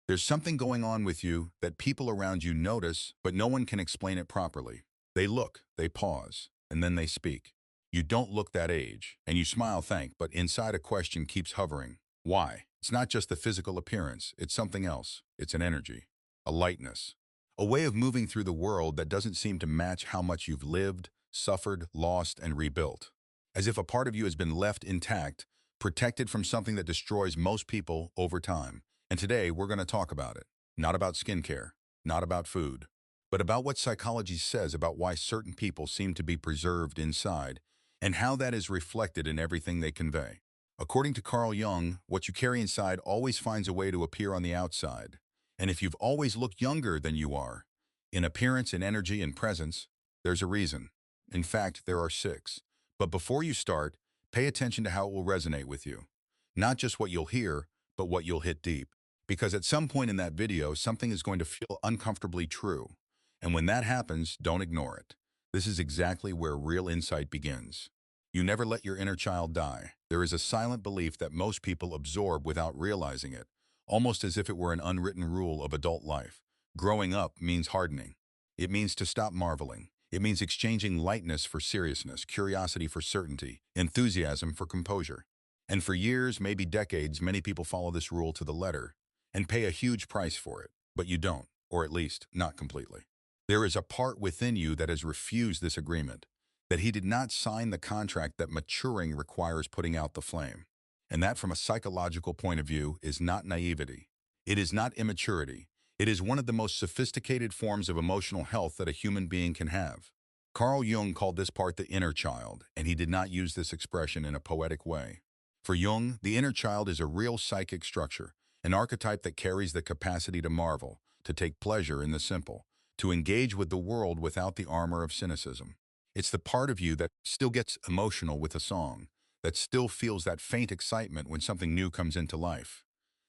There's something going on with you that people around you notice, but no one can explain it properly. They look, they pause, and then they speak. You don't look that age, and you smile but inside a question keeps hovering. Why? It's not just the physical appearance, it's something else. It's an energy, a lightness, a way of moving through the world that doesn't seem to match how much you've lived, suffered, lost, and rebuilt. As if a part of you has been left intact, protected from something that destroys most people over time. And today, we're going to talk about it. Not about skincare, not about food, but about what psychology says about why certain people seem to be preserved inside and how that is reflected in everything they convey. According to Carl Jung, what you carry inside always finds a way to appear on the outside. And if you've always looked younger than you are, in appearance, in energy, and presence, there's a reason. In fact, there are 6. But before you start, pay attention to how it will resonate with you. Not just what you'll hear, but what you'll hit deep. Because at some point in that video, something is going to feel uncomfortably true. And when that happens, don't ignore it. This is exactly where real insight begins. You never let your inner child die. There is a silent belief that most people absorb without realizing it, almost as if it were an unwritten rule of adult life. Growing up means hardening. It means to stop marveling. It means exchanging lightness for seriousness, curiosity for certainty, enthusiasm for composure. And for years, maybe decades, many people follow this rule to the letter and pay a huge price for it. But you don't, or at least not completely. There is a part within you that has refused this agreement, that he did not sign the contract that maturing requires putting out the flame. And that, from a psychological point of view, is not naivety. It is not immaturity. It is one of the most sophisticated forms of emotional health that a human being can have. Carl Jung called this part the inner child, and he did not use this expression in a poetic way. For Jung, the inner child is a real psychic structure, an archetype that carries the capacity to marvel, to take pleasure in the simple, to engage with the world without the armor of cynicism. It's the part of you that still gets emotional with a song, that still feels that faint excitement when something new comes into life,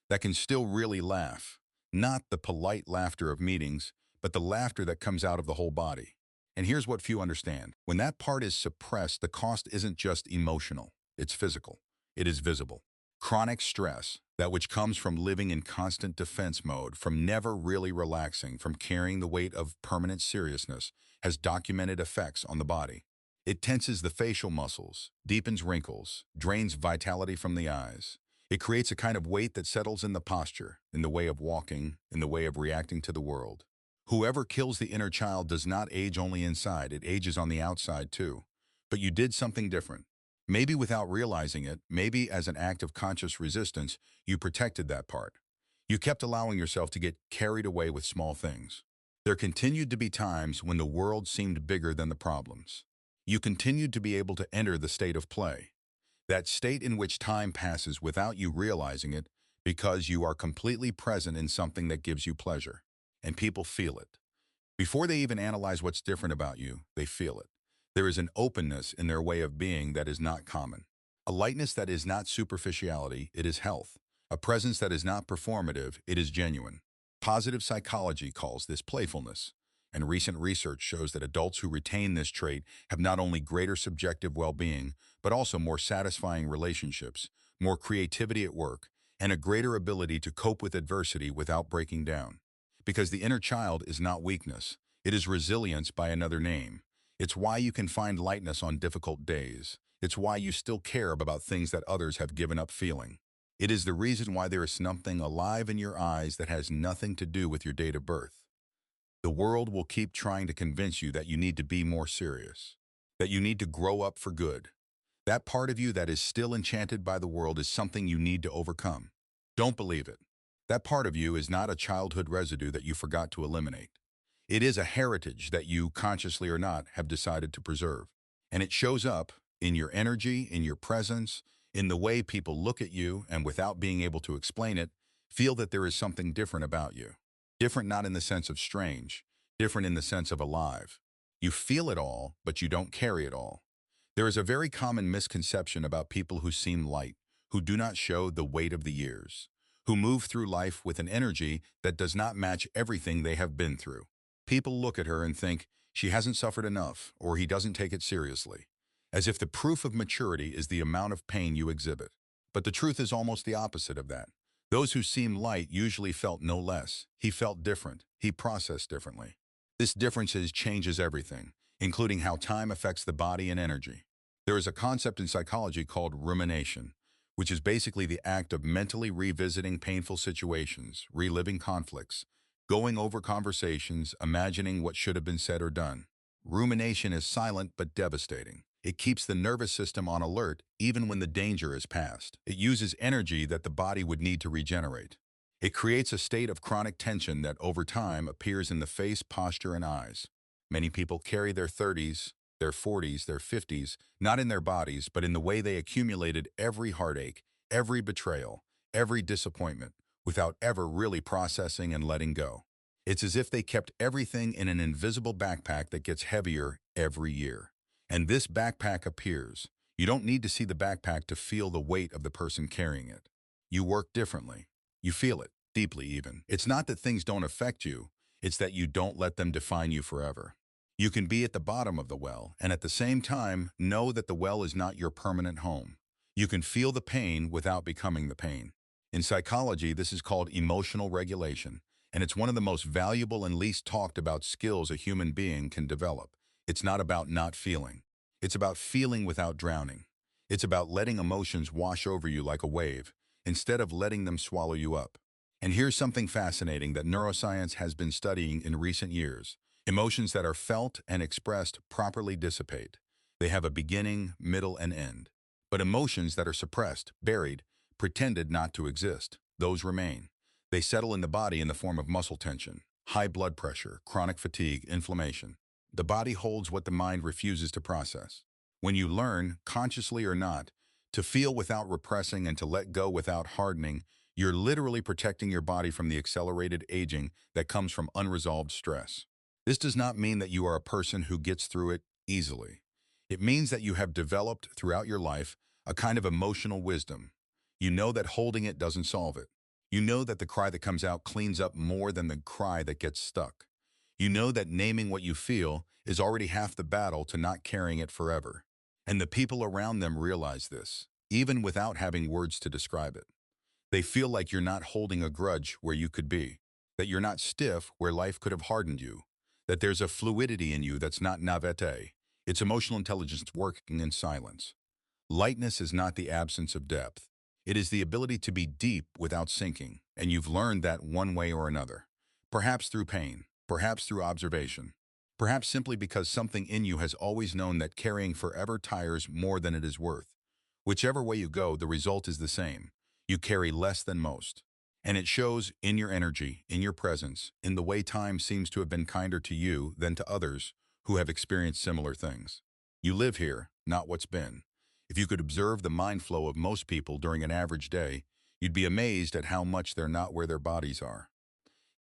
that can still really laugh. Not the polite laughter of meetings, but the laughter that comes out of the whole body. And here's what few understand. When that part is suppressed, the cost isn't just emotional, it's physical. It is visible. Chronic stress, that which comes from living in constant defense mode, from never really relaxing, from carrying the weight of permanent seriousness, has documented effects on the body. It tenses the facial muscles, deepens wrinkles, drains vitality from the eyes. It creates a kind of weight that settles in the posture, in the way of walking, in the way of reacting to the world. Whoever kills the inner child does not age only inside, it ages on the outside too. But you did something different. Maybe without realizing it, maybe as an act of conscious resistance, you protected that part. You kept allowing yourself to get carried away with small things. There continued to be times when the world seemed bigger than the problems. You continued to be able to enter the state of play. That state in which time passes without you realizing it because you are completely present in something that gives you pleasure. And people feel it. Before they even analyze what's different about you, they feel it. There is an openness in their way of being that is not common. A lightness that is not superficiality, it is health. A presence that is not performative, it is genuine. Positive psychology calls this playfulness. And recent research shows that adults who retain this trait have not only greater subjective well-being, but also more satisfying relationships, more creativity at work, and a greater ability to cope with adversity without breaking down. Because the inner child is not weakness, it is resilience by another name. It's why you can find lightness on difficult days. It's why you still care about things that others have given up feeling. It is the reason why there is something alive in your eyes that has nothing to do with your date of birth. The world will keep trying to convince you that you need to be more serious, that you need to grow up for good. That part of you that is still enchanted by the world is something you need to overcome. Don't believe it. That part of you is not a childhood residue that you forgot to eliminate. It is a heritage that you, consciously or not, have decided to preserve. And it shows up in your energy, in your presence, in the way people look at you and, without being able to explain it, feel that there is something different about you. Different not in the sense of strange, different in the sense of alive. You feel it all, but you don't carry it all. There is a very common misconception about people who seem light, who do not show the weight of the years, who move through life with an energy that does not match everything they have been through. People look at her and think, she hasn't suffered enough, or he doesn't take it seriously, as if the proof of maturity is the amount of pain you exhibit. But the truth is almost the opposite of that. Those who seemed light usually felt no less. He felt different. He processed differently. This difference changes everything, including how time affects the body and energy. There is a concept in psychology called rumination, which is basically the act of mentally revisiting painful situations, reliving conflicts, going over conversations, imagining what should have been said or done. Rumination is silent but devastating. It keeps the nervous system on alert even when the danger is past. It uses energy that the body would need to regenerate. It creates a state of chronic tension that over time appears in the face, posture, and eyes. Many people carry their 30s, their 40s, their 50s, not in their bodies, but in the way they accumulated every heartache, every betrayal, every disappointment, without ever really processing and letting go. It's as if they kept everything in an invisible backpack that gets heavier every year. And this backpack appears. You don't need to see the backpack to feel the weight of the person carrying it. You work differently. You feel it, deeply even. It's not that things don't affect you, it's that you don't let them define you forever. You can be at the bottom of the well, and at the same time, know that the well is not your permanent home. You can feel the pain without becoming the pain. In psychology, this is called emotional regulation, and it's one of the most valuable and least talked about skills a human being can develop. It's not about not feeling. It's about feeling without drowning. It's about letting emotions wash over you like a wave, instead of letting them swallow you up. And here's something fascinating that neuroscience has been studying in recent years. Emotions that are felt and expressed properly dissipate. They have a beginning, middle, and end. But emotions that are suppressed, buried, pretended not to exist, those remain. They settle in the body in the form of muscle tension, high blood pressure, chronic fatigue, inflammation. The body holds what the mind refuses to process. When you learn, consciously or not, to feel without repressing and to let go without hardening, you're literally protecting your body from the accelerated aging that comes from unresolved stress. This does not mean that you are a person who gets through it easily. It means that you have developed throughout your life a kind of emotional wisdom. You know that holding it doesn't solve it. You know that the cry that comes out cleans up more than the cry that gets stuck. You know that naming what you feel is already half the battle to not carrying it forever. And the people around them realize this, even without having words to describe it. They feel like you're not holding a grudge where you could be, that you're not stiff where life could have hardened you, that there's a fluidity in you that's not naivete. It's emotional intelligence working in silence. Lightness is not the absence of depth. It is the ability to be deep without sinking, and you've learned that one way or another. Perhaps through pain, perhaps through observation, perhaps simply because something in you has always known that carrying forever tires more than it is worth. Whichever way you go, the result is the same. You carry less than most. And it shows in your energy, in your presence, in the way time seems to have been kinder to you than to others who have experienced similar things. You live here, not what's been. If you could observe the mind flow of most people during an average day, you'd be amazed at how much they're not where their bodies are.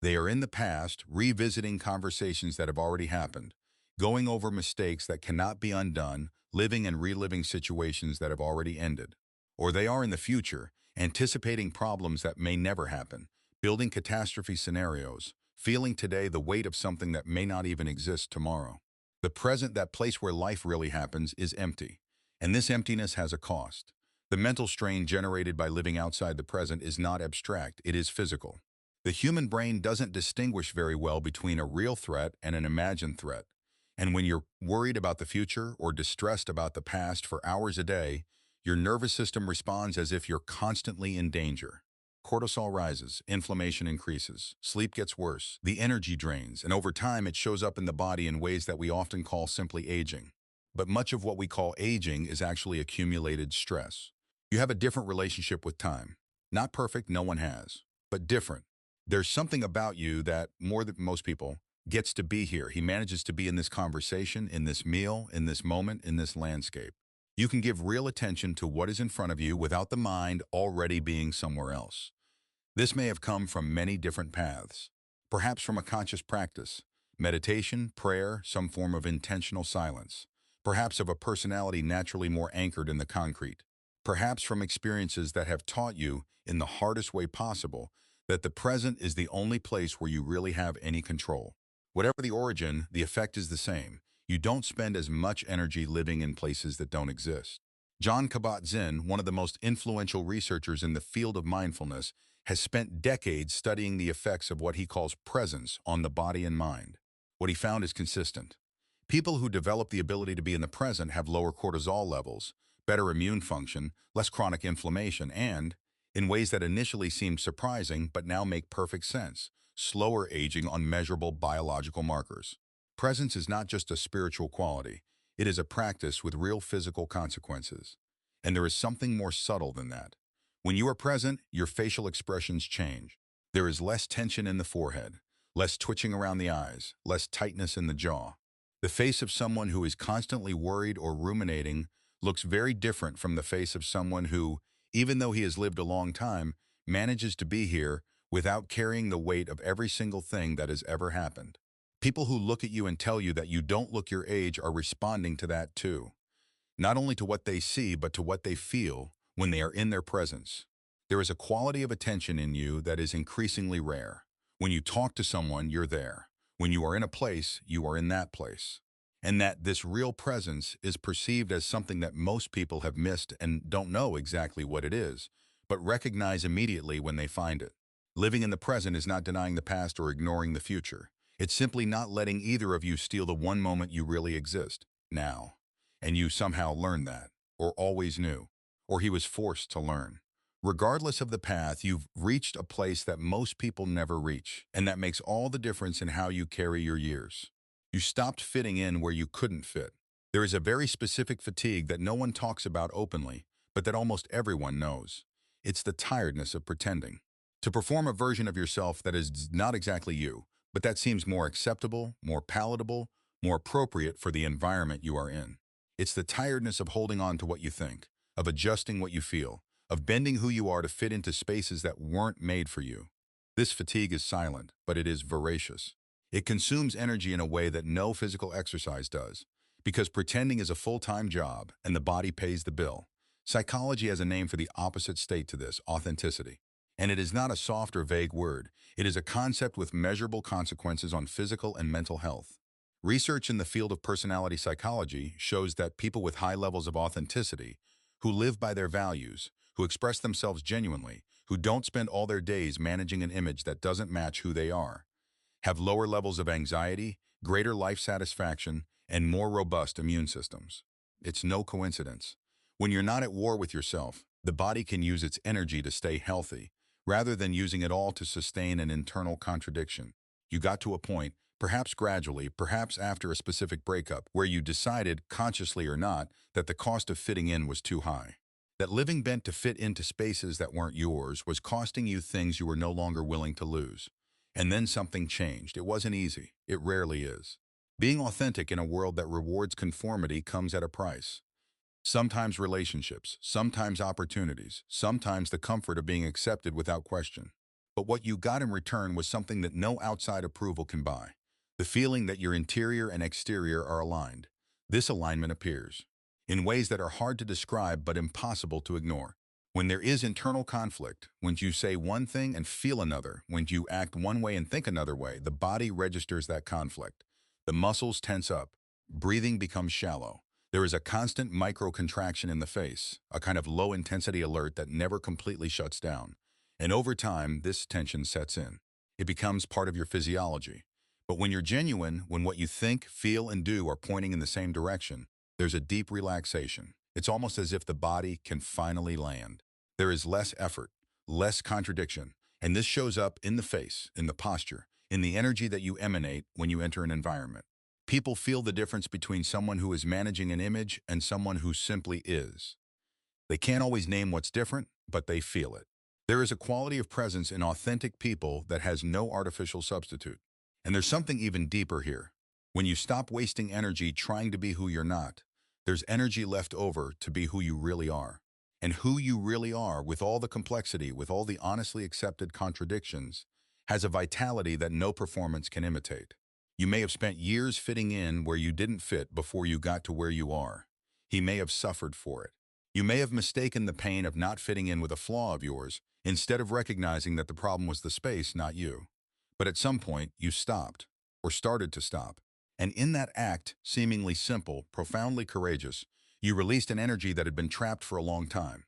They are in the past, revisiting conversations that have already happened, going over mistakes that cannot be undone, living and reliving situations that have already ended. Or they are in the future, anticipating problems that may never happen, building catastrophe scenarios, feeling today the weight of something that may not even exist tomorrow. The present, that place where life really happens, is empty. And this emptiness has a cost. The mental strain generated by living outside the present is not abstract, it is physical. The human brain doesn't distinguish very well between a real threat and an imagined threat. And when you're worried about the future or distressed about the past for hours a day, your nervous system responds as if you're constantly in danger. Cortisol rises, inflammation increases, sleep gets worse, the energy drains, and over time it shows up in the body in ways that we often call simply aging. But much of what we call aging is actually accumulated stress. You have a different relationship with time. Not perfect, no one has, but different. There's something about you that, more than most people, gets to be here. He manages to be in this conversation, in this meal, in this moment, in this landscape. You can give real attention to what is in front of you without the mind already being somewhere else. This may have come from many different paths. Perhaps from a conscious practice, meditation, prayer, some form of intentional silence. Perhaps of a personality naturally more anchored in the concrete. Perhaps from experiences that have taught you, in the hardest way possible, that the present is the only place where you really have any control. Whatever the origin, the effect is the same. You don't spend as much energy living in places that don't exist. Jon Kabat-Zinn, one of the most influential researchers in the field of mindfulness, has spent decades studying the effects of what he calls presence on the body and mind. What he found is consistent. People who develop the ability to be in the present have lower cortisol levels, better immune function, less chronic inflammation, and, in ways that initially seemed surprising but now make perfect sense, slower aging on measurable biological markers. Presence is not just a spiritual quality, it is a practice with real physical consequences. And there is something more subtle than that. When you are present, your facial expressions change. There is less tension in the forehead, less twitching around the eyes, less tightness in the jaw. The face of someone who is constantly worried or ruminating looks very different from the face of someone who, even though he has lived a long time, manages to be here without carrying the weight of every single thing that has ever happened. People who look at you and tell you that you don't look your age are responding to that too. Not only to what they see, but to what they feel when they are in their presence. There is a quality of attention in you that is increasingly rare. When you talk to someone, you're there. When you are in a place, you are in that place. And that this real presence is perceived as something that most people have missed and don't know exactly what it is, but recognize immediately when they find it. Living in the present is not denying the past or ignoring the future. It's simply not letting either of you steal the one moment you really exist, now. And you somehow learned that, or always knew, or he was forced to learn. Regardless of the path, you've reached a place that most people never reach, and that makes all the difference in how you carry your years. You stopped fitting in where you couldn't fit. There is a very specific fatigue that no one talks about openly, but that almost everyone knows. It's the tiredness of pretending. To perform a version of yourself that is not exactly you, but that seems more acceptable, more palatable, more appropriate for the environment you are in. It's the tiredness of holding on to what you think, of adjusting what you feel, of bending who you are to fit into spaces that weren't made for you. This fatigue is silent, but it is voracious. It consumes energy in a way that no physical exercise does, because pretending is a full-time job and the body pays the bill. Psychology has a name for the opposite state to this, authenticity. And it is not a soft or vague word. It is a concept with measurable consequences on physical and mental health. Research in the field of personality psychology shows that people with high levels of authenticity, who live by their values, who express themselves genuinely, who don't spend all their days managing an image that doesn't match who they are, have lower levels of anxiety, greater life satisfaction, and more robust immune systems. It's no coincidence. When you're not at war with yourself, the body can use its energy to stay healthy, rather than using it all to sustain an internal contradiction. You got to a point, perhaps gradually, perhaps after a specific breakup, where you decided, consciously or not, that the cost of fitting in was too high. That living bent to fit into spaces that weren't yours was costing you things you were no longer willing to lose. And then something changed. It wasn't easy. It rarely is. Being authentic in a world that rewards conformity comes at a price. Sometimes relationships, sometimes opportunities, sometimes the comfort of being accepted without question. But what you got in return was something that no outside approval can buy. The feeling that your interior and exterior are aligned. This alignment appears in ways that are hard to describe but impossible to ignore. When there is internal conflict, when you say one thing and feel another, when you act one way and think another way, the body registers that conflict. The muscles tense up. Breathing becomes shallow. There is a constant micro-contraction in the face, a kind of low-intensity alert that never completely shuts down. And over time, this tension sets in. It becomes part of your physiology. But when you're genuine, when what you think, feel, and do are pointing in the same direction, there's a deep relaxation. It's almost as if the body can finally land. There is less effort, less contradiction, and this shows up in the face, in the posture, in the energy that you emanate when you enter an environment. People feel the difference between someone who is managing an image and someone who simply is. They can't always name what's different, but they feel it. There is a quality of presence in authentic people that has no artificial substitute. And there's something even deeper here. When you stop wasting energy trying to be who you're not, there's energy left over to be who you really are. And who you really are, with all the complexity, with all the honestly accepted contradictions, has a vitality that no performance can imitate. You may have spent years fitting in where you didn't fit before you got to where you are. He may have suffered for it. You may have mistaken the pain of not fitting in with a flaw of yours, instead of recognizing that the problem was the space, not you. But at some point, you stopped, or started to stop. And in that act, seemingly simple, profoundly courageous, you released an energy that had been trapped for a long time.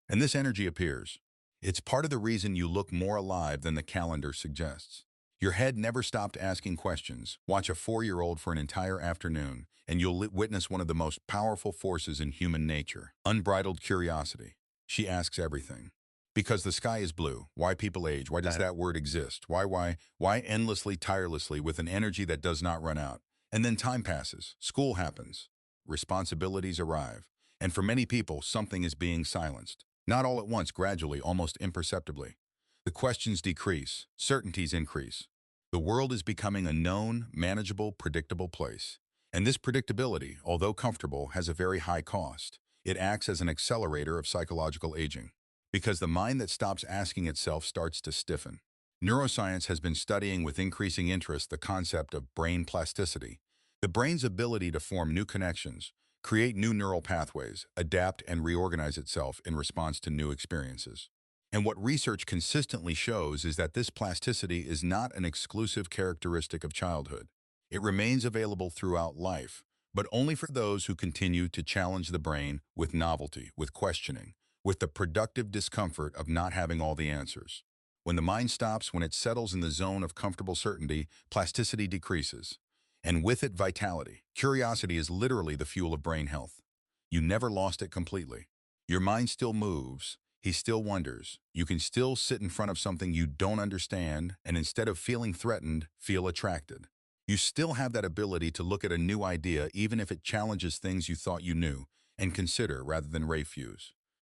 And this energy appears. It's part of the reason you look more alive than the calendar suggests. Your head never stopped asking questions. Watch a 4-year-old for an entire afternoon, and you'll witness one of the most powerful forces in human nature, unbridled curiosity. She asks everything. Because the sky is blue, why people age, why does that word exist, why endlessly, tirelessly, with an energy that does not run out. And then time passes, school happens, responsibilities arrive, and for many people, something is being silenced. Not all at once, gradually, almost imperceptibly. The questions decrease, certainties increase. The world is becoming a known, manageable, predictable place. And this predictability, although comfortable, has a very high cost. It acts as an accelerator of psychological aging. Because the mind that stops asking itself starts to stiffen. Neuroscience has been studying with increasing interest the concept of brain plasticity, the brain's ability to form new connections, create new neural pathways, adapt and reorganize itself in response to new experiences. And what research consistently shows is that this plasticity is not an exclusive characteristic of childhood. It remains available throughout life, but only for those who continue to challenge the brain with novelty, with questioning, with the productive discomfort of not having all the answers. When the mind stops, when it settles in the zone of comfortable certainty, plasticity decreases. And with it, vitality. Curiosity is literally the fuel of brain health. You never lost it completely. Your mind still moves. He still wonders. You can still sit in front of something you don't understand, and instead of feeling threatened, feel attracted. You still have that ability to look at a new idea even if it challenges things you thought you knew, and consider rather than refuse.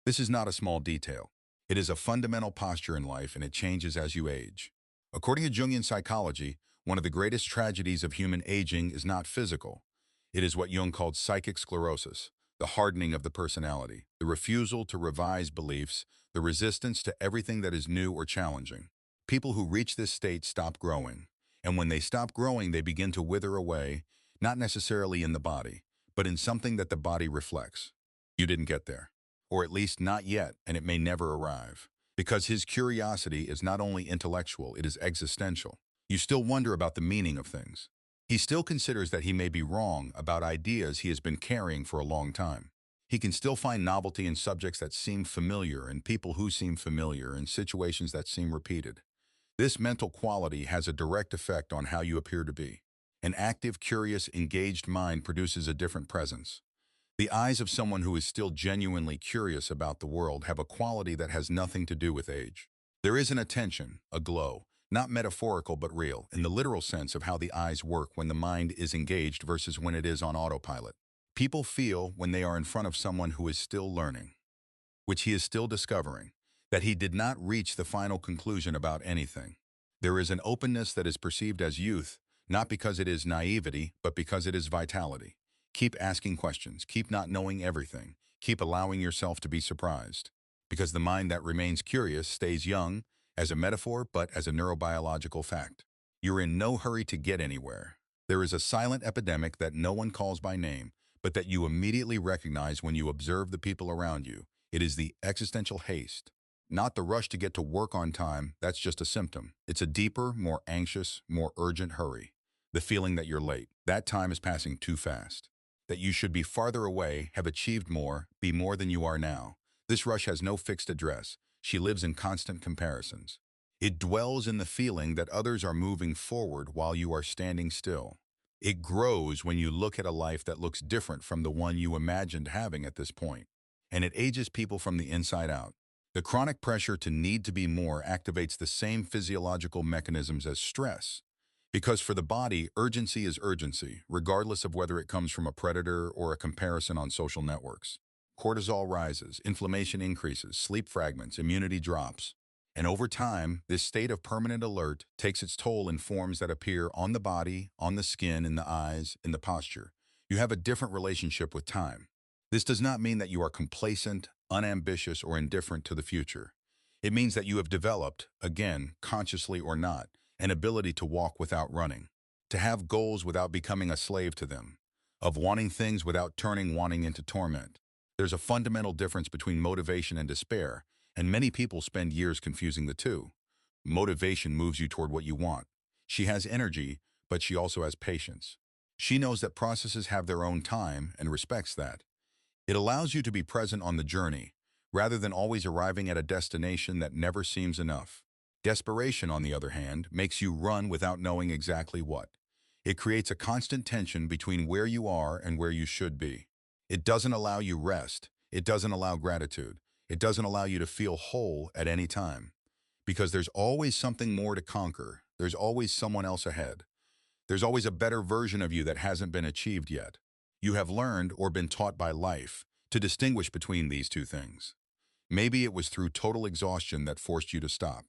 This is not a small detail. It is a fundamental posture in life, and it changes as you age. According to Jungian psychology, one of the greatest tragedies of human aging is not physical. It is what Jung called psychic sclerosis, the hardening of the personality, the refusal to revise beliefs, the resistance to everything that is new or challenging. People who reach this state stop growing. And when they stop growing, they begin to wither away, not necessarily in the body, but in something that the body reflects. You didn't get there. Or at least not yet, and it may never arrive. Because his curiosity is not only intellectual, it is existential. You still wonder about the meaning of things. He still considers that he may be wrong about ideas he has been carrying for a long time. He can still find novelty in subjects that seem familiar and people who seem familiar in situations that seem repeated. This mental quality has a direct effect on how you appear to be. An active, curious, engaged mind produces a different presence. The eyes of someone who is still genuinely curious about the world have a quality that has nothing to do with age. There is an attention, a glow, not metaphorical but real, in the literal sense of how the eyes work when the mind is engaged versus when it is on autopilot. People feel when they are in front of someone who is still learning, which he is still discovering, that he did not reach the final conclusion about anything. There is an openness that is perceived as youth, not because it is naivety, but because it is vitality. Keep asking questions, keep not knowing everything, keep allowing yourself to be surprised. Because the mind that remains curious stays young, as a metaphor, but as a neurobiological fact. You're in no hurry to get anywhere. There is a silent epidemic that no one calls by name, but that you immediately recognize when you observe the people around you. It is the existential haste. Not the rush to get to work on time, that's just a symptom. It's a deeper, more anxious, more urgent hurry. The feeling that you're late, that time is passing too fast. That you should be farther away, have achieved more, be more than you are now. This rush has no fixed address. She lives in constant comparisons. It dwells in the feeling that others are moving forward while you are standing still. It grows when you look at a life that looks different from the one you imagined having at this point. And it ages people from the inside out. The chronic pressure to need to be more activates the same physiological mechanisms as stress. Because for the body, urgency is urgency, regardless of whether it comes from a predator or a comparison on social networks. Cortisol rises, inflammation increases, sleep fragments, immunity drops. And over time, this state of permanent alert takes its toll in forms that appear on the body, on the skin, in the eyes, in the posture. You have a different relationship with time. This does not mean that you are complacent, unambitious, or indifferent to the future. It means that you have developed, again, consciously or not, an ability to walk without running, to have goals without becoming a slave to them, of wanting things without turning wanting into torment. There's a fundamental difference between motivation and despair, and many people spend years confusing the two. Motivation moves you toward what you want. She has energy, but she also has patience. She knows that processes have their own time and respects that. It allows you to be present on the journey, rather than always arriving at a destination that never seems enough. Desperation, on the other hand, makes you run without knowing exactly what. It creates a constant tension between where you are and where you should be. It doesn't allow you rest. It doesn't allow gratitude. It doesn't allow you to feel whole at any time. Because there's always something more to conquer. There's always someone else ahead. There's always a better version of you that hasn't been achieved yet. You have learned or been taught by life to distinguish between these two things. Maybe it was through total exhaustion that forced you to stop.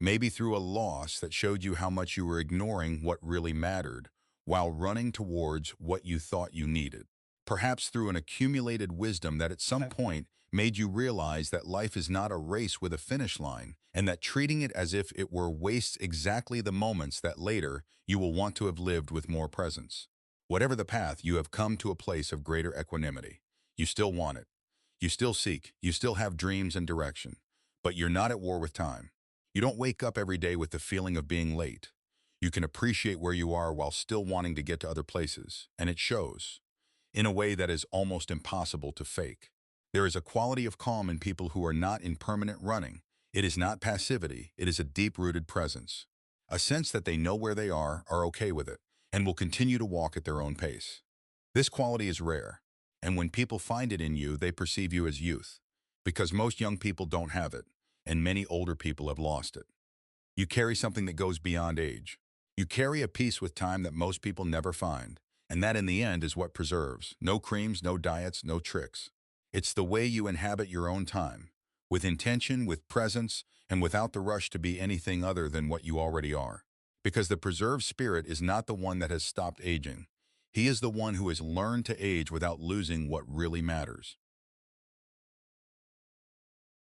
Maybe through a loss that showed you how much you were ignoring what really mattered while running towards what you thought you needed. Perhaps through an accumulated wisdom that at some point made you realize that life is not a race with a finish line, and that treating it as if it were wastes exactly the moments that later you will want to have lived with more presence. Whatever the path, you have come to a place of greater equanimity. You still want it. You still seek. You still have dreams and direction. But you're not at war with time. You don't wake up every day with the feeling of being late. You can appreciate where you are while still wanting to get to other places, and it shows, in a way that is almost impossible to fake. There is a quality of calm in people who are not in permanent running. It is not passivity, it is a deep-rooted presence. A sense that they know where they are okay with it, and will continue to walk at their own pace. This quality is rare, and when people find it in you, they perceive you as youth, because most young people don't have it, and many older people have lost it. You carry something that goes beyond age. You carry a peace with time that most people never find, and that in the end is what preserves. No creams, no diets, no tricks. It's the way you inhabit your own time, with intention, with presence, and without the rush to be anything other than what you already are. Because the preserved spirit is not the one that has stopped aging. He is the one who has learned to age without losing what really matters.